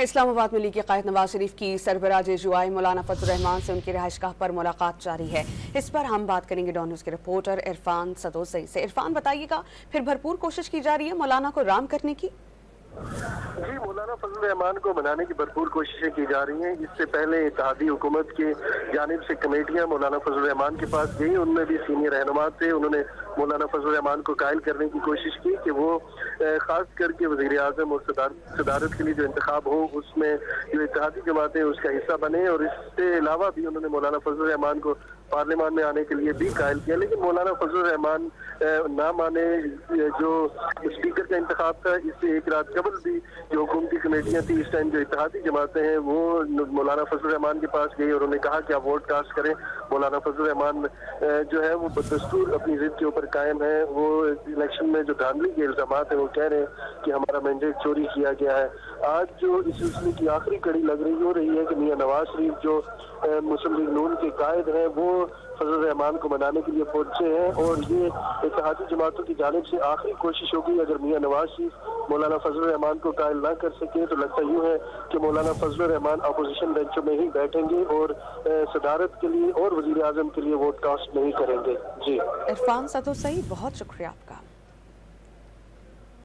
اسلام آباد میں لیگ کے قائد نواز شریف کی سربراہ جے مولانا فضل الرحمان سے ان کی رہائش گاہ پر ملاقات جاری ہے۔ اس پر ہم بات کریں گے ڈان نیوز کے رپورٹر عرفان سدوسی سے۔ عرفان، بتائیے گا پھر بھرپور کوشش کی جا رہی ہے مولانا کو رام کرنے کی؟ جی، مولانا فضل الرحمان کو منانے کی بھرپور کوششیں کی جا رہی ہیں۔ اس سے پہلے اتحادی حکومت کی جانب سے کمیٹیاں مولانا فضل الرحمان کے پاس گئی، ان میں بھی سینئر رہنما تھے۔ انہوں نے مولانا فضل الرحمان کو قائل کرنے کی کوشش کی کہ وہ خاص کر کے وزیر اعظم اور صدارت کے لیے جو انتخاب ہو اس میں جو اتحادی جماعتیں اس کا حصہ بنے، اور اس سے علاوہ بھی انہوں نے مولانا فضل الرحمان کو پارلیمان میں آنے کے لیے بھی قائل کیا، لیکن مولانا فضل الرحمان نہ مانے۔ جو اسپیکر کا انتخاب تھا اس سے ایک رات قبل بھی جو حکومتی کمیٹیاں تھیں، اس ٹائم جو اتحادی جماعتیں ہیں وہ مولانا فضل الرحمان کے پاس گئی اور انہوں نے کہا کہ آپ ووٹ کاسٹ کریں۔ مولانا فضل الرحمان جو ہے وہ بدستور اپنی ضد کے اوپر قائم ہے۔ وہ الیکشن میں جو دھاندلی کے الزامات ہیں وہ کہہ رہے ہیں کہ ہمارا مینڈیٹ چوری کیا گیا ہے۔ آج جو اس سلسلے کی آخری کڑی لگ رہی ہے کہ میاں نواز شریف جو مسلم لیگ نون کے قائد ہیں وہ فضل الرحمان کو منانے کے لیے پہنچے ہیں، اور یہ اتحادی جماعتوں کی جانب سے آخری کوشش ہوگی۔ اگر میاں نواز شریف مولانا فضل الرحمان کو قائل نہ کر سکے تو لگتا یوں ہے کہ مولانا فضل الرحمان اپوزیشن بینچوں میں ہی بیٹھیں گے اور صدارت کے لیے اور وزیر اعظم کے لیے ووٹ کاسٹ نہیں کریں گے۔ جی عرفان سدوسی، بہت شکریہ آپ کا۔